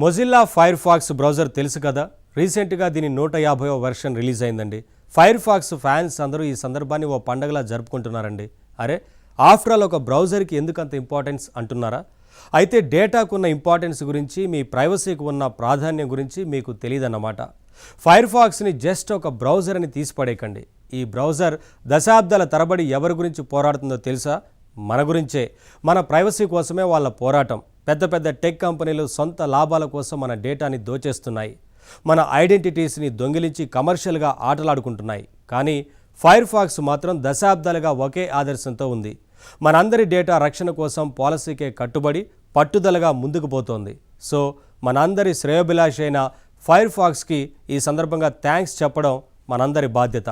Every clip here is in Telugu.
మొజిల్లా ఫైర్ ఫాక్స్ బ్రౌజర్ తెలుసు కదా. రీసెంట్గా దీని 150వ వెర్షన్ రిలీజ్ అయిందండి. ఫైర్ ఫాక్స్ ఫ్యాన్స్ అందరూ ఈ సందర్భాన్ని ఓ పండగలా జరుపుకుంటున్నారండి. అరే, ఆఫ్టర్ ఆల్ ఒక బ్రౌజర్కి ఎందుకంత ఇంపార్టెన్స్ అంటున్నారా? అయితే డేటాకున్న ఇంపార్టెన్స్ గురించి, మీ ప్రైవసీకి ఉన్న ప్రాధాన్యం గురించి మీకు తెలియదన్నమాట. ఫైర్ ఫాక్స్ని జస్ట్ ఒక బ్రౌజర్ అని తీసిపడేయకండి. ఈ బ్రౌజర్ దశాబ్దాల తరబడి ఎవరి గురించి పోరాడుతుందో తెలుసా? మన గురించే. మన ప్రైవసీ కోసమే వాళ్ళ పోరాటం. పెద్ద పెద్ద టెక్ కంపెనీలు సొంత లాభాల కోసం మన డేటాని దోచేస్తున్నాయి. మన ఐడెంటిటీస్ని దొంగిలించి కమర్షియల్గా ఆటలాడుకుంటున్నాయి. కానీ ఫైర్ ఫాక్స్ మాత్రం దశాబ్దాలుగా ఒకే ఆదర్శంతో ఉంది. మనందరి డేటా రక్షణ కోసం పాలసీకే కట్టుబడి పట్టుదలగా ముందుకు పోతోంది. సో మనందరి శ్రేయోభిలాషి అయిన ఫైర్ ఫాక్స్కి ఈ సందర్భంగా థ్యాంక్స్ చెప్పడం మనందరి బాధ్యత.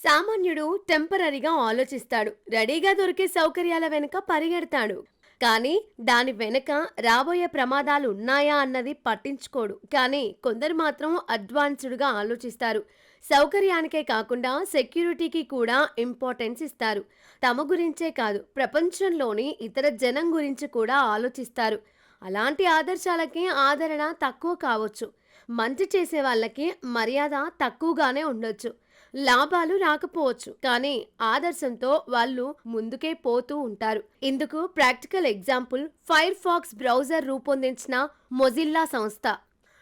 సామాన్యుడు టెంపరీగా ఆలోచిస్తాడు, రెడీగా దొరికే సౌకర్యాల వెనుక పరిగెడతాడు. కానీ దాని వెనుక రాబోయే ప్రమాదాలు ఉన్నాయా అన్నది పట్టించుకోడు. కానీ కొందరు మాత్రం అడ్వాన్స్డ్గా ఆలోచిస్తారు. సౌకర్యానికే కాకుండా సెక్యూరిటీకి కూడా ఇంపార్టెన్స్ ఇస్తారు. తమ గురించే కాదు, ప్రపంచంలోని ఇతర జనం గురించి కూడా ఆలోచిస్తారు. అలాంటి ఆదర్శాలకి ఆదరణ తక్కువ కావచ్చు. మంచి చేసే వాళ్ళకి మర్యాద తక్కువగానే ఉండొచ్చు. లాభాలు రాకపోవచ్చు, కానీ ఆదర్శంతో వాళ్ళు ముందుకే పోతూ ఉంటారు. ఇందుకు practical example Firefox browser రూపొందించిన మొజిల్లా సంస్థ.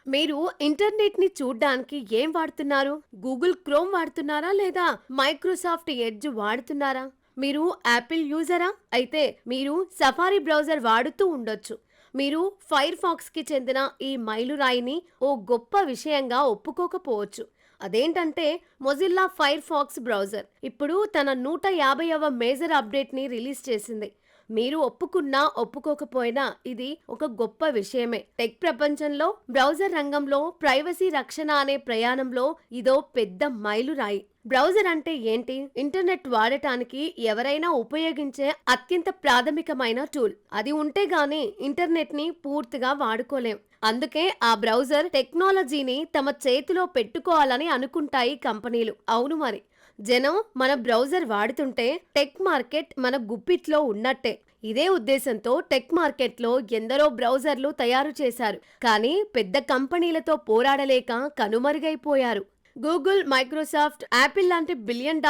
మీరు ఇంటర్నెట్ ని చూడ్డానికి ఏం వాడుతున్నారు? గూగుల్ క్రోమ్ వాడుతున్నారా లేదా మైక్రోసాఫ్ట్ ఎడ్జ్ వాడుతున్నారా? మీరు యాపిల్ యూజరా? అయితే మీరు సఫారీ బ్రౌజర్ వాడుతూ ఉండొచ్చు. మీరు ఫైర్ ఫాక్స్ కి చెందిన ఈ మైలురాయిని ఓ గొప్ప విషయంగా ఒప్పుకోకపోవచ్చు. అదేంటంటే మొజిల్లా ఫైర్ ఫాక్స్ బ్రౌజర్ ఇప్పుడు తన 150వ మేజర్ అప్డేట్ని రిలీజ్ చేసింది. మీరు ఒప్పుకున్నా ఒప్పుకోకపోయినా ఇది ఒక గొప్ప విషయమే. టెక్ ప్రపంచంలో బ్రౌజర్ రంగంలో ప్రైవసీ రక్షణ అనే ప్రయాణంలో ఇదో పెద్ద మైలురాయి. బ్రౌజర్ అంటే ఏంటి? ఇంటర్నెట్ వాడటానికి ఎవరైనా ఉపయోగించే అత్యంత ప్రాథమికమైన టూల్. అది ఉంటే గానీ ఇంటర్నెట్ ని పూర్తిగా వాడుకోలేం. అందుకే ఆ బ్రౌజర్ టెక్నాలజీని తమ చేతిలో పెట్టుకోవాలని అనుకుంటాయి కంపెనీలు. అవును మరి, జనం మన బ్రౌజర్ వాడుతుంటే టెక్ మార్కెట్ మన గుప్పిట్లో ఉన్నట్టే. ఇదే ఉద్దేశంతో టెక్ మార్కెట్లో ఎందరో బ్రౌజర్లు తయారు చేశారు. కానీ పెద్ద కంపెనీలతో పోరాడలేక కనుమరుగైపోయారు. గూగుల్, మైక్రోసాఫ్ట్, యాపిల్ లాంటి $1 బిలియన్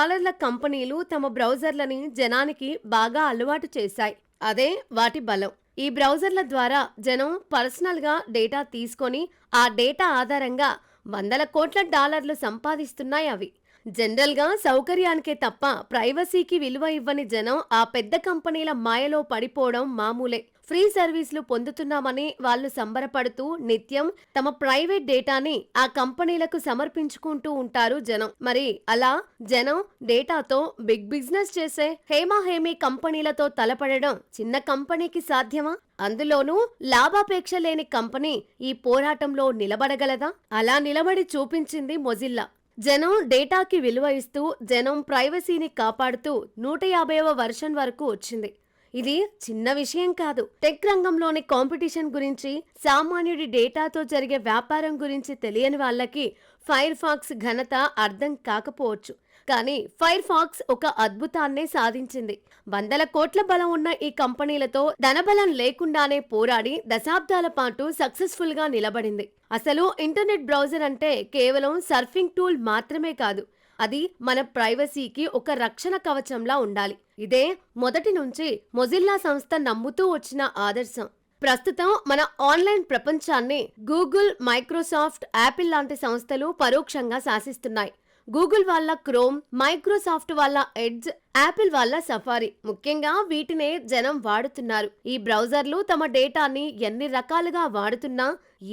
కంపెనీలు తమ బ్రౌజర్లని జనానికి బాగా అలవాటు చేశాయి. అదే వాటి బలం. ఈ బ్రౌజర్ల ద్వారా జనం పర్సనల్గా డేటా తీసుకొని ఆ డేటా ఆధారంగా $100 కోట్ల సంపాదిస్తున్నాయి. అవి జనరల్గా సౌకర్యానికే తప్ప ప్రైవసీకి విలువ ఇవ్వని జనం ఆ పెద్ద కంపెనీల మాయలో పడిపోవడం మామూలే. ఫ్రీ సర్వీసులు పొందుతున్నామని వాళ్ళు సంబరపడుతూ నిత్యం తమ ప్రైవేట్ డేటాని ఆ కంపెనీలకు సమర్పించుకుంటూ ఉంటారు జనం. మరి అలా జనం డేటాతో బిగ్ బిజినెస్ చేసే హేమీ కంపెనీలతో తలపడడం చిన్న కంపెనీకి సాధ్యమా? అందులోనూ లాభాపేక్ష లేని కంపెనీ ఈ పోరాటంలో నిలబడగలదా? అలా నిలబడి చూపించింది మొజిల్లా. జనం డేటాకి విలువ ఇస్తూ, జనం ప్రైవసీని కాపాడుతూ 150వ వెర్షన్ వరకు వచ్చింది. ఇది చిన్న విషయం కాదు. టెక్ రంగంలోని కాంపిటీషన్ గురించి, సామాన్యుడి డేటాతో జరిగే వ్యాపారం గురించి తెలియని వాళ్ళకి ఫైర్ ఫాక్స్ ఘనత అర్థం కాకపోవచ్చు. కానీ ఫైర్ ఫాక్స్ ఒక అద్భుతాన్నే సాధించింది. $100 కోట్ల బలం ఉన్న ఈ కంపెనీలతో ధనబలం లేకుండానే పోరాడి దశాబ్దాల పాటు సక్సెస్ఫుల్ గా నిలబడింది. అసలు ఇంటర్నెట్ బ్రౌజర్ అంటే కేవలం సర్ఫింగ్ టూల్ మాత్రమే కాదు. అది మన ప్రైవసీకి ఒక రక్షణ కవచంలా ఉండాలి. ఇదే మొదటి నుంచి మొజిల్లా సంస్థ నమ్ముతూ వచ్చిన ఆదర్శం. ప్రస్తుతం మన ఆన్లైన్ ప్రపంచాన్ని గూగుల్, మైక్రోసాఫ్ట్, యాపిల్ లాంటి సంస్థలు పరోక్షంగా శాసిస్తున్నాయి. గూగుల్ వాళ్ళ క్రోమ్, మైక్రోసాఫ్ట్ వాళ్ళ ఎడ్జ్, యాపిల్ వాళ్ళ సఫారీ, ముఖ్యంగా వీటినే జనం వాడుతున్నారు. ఈ బ్రౌజర్లు తమ డేటాని ఎన్ని రకాలుగా వాడుతున్నా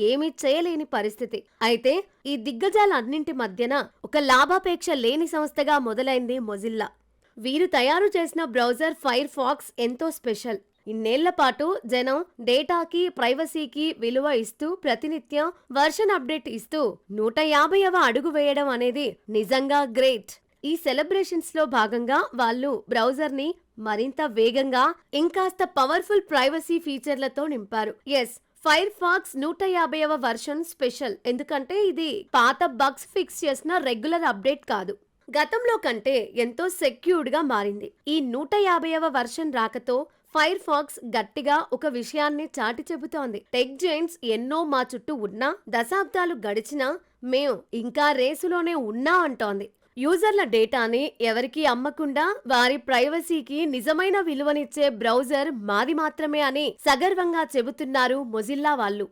ఏమీ చేయలేని పరిస్థితి. అయితే ఈ దిగ్గజాలన్నింటి మధ్యన ఒక లాభాపేక్ష లేని సంస్థగా మొదలైంది మొజిల్లా. వీరు తయారు చేసిన బ్రౌజర్ ఫైర్ ఫాక్స్ ఎంతో స్పెషల్. ఇన్నేళ్ల పాటు జనం డేటాకి, ప్రైవసీకి విలువ ఇస్తూ ప్రతినిత్యం వర్షన్ అప్డేట్ ఇస్తూ 150వ అడుగు వేయడం అనేది నిజంగా గ్రేట్. ఈ సెలబ్రేషన్స్ లో భాగంగా వాళ్ళు బ్రౌజర్ ని మరింత వేగంగా, ఇంకాస్త పవర్ఫుల్ ప్రైవసీ ఫీచర్లతో నింపారు. ఎస్, ఫైర్ ఫాక్స్ 150వ వెర్షన్ స్పెషల్. ఎందుకంటే ఇది పాత బగ్స్ ఫిక్స్ చేసిన రెగ్యులర్ అప్డేట్ కాదు. గతంలో కంటే ఎంతో సెక్యూర్డ్గా మారింది. ఈ 150వ వర్షన్ రాకతో ఫైర్ ఫాక్స్ గట్టిగా ఒక విషయాన్ని చాటి చెబుతోంది. టెక్ జైంట్స్ ఎన్నో మా చుట్టూ ఉన్నా, దశాబ్దాలు గడిచినా మేం ఇంకా రేసులోనే ఉన్నా అంటోంది. యూజర్ల డేటాని ఎవరికీ అమ్మకుండా వారి ప్రైవసీకి నిజమైన విలువనిచ్చే బ్రౌజర్ మాది మాత్రమే అని సగర్వంగా చెబుతున్నారు మొజిల్లా వాళ్ళు.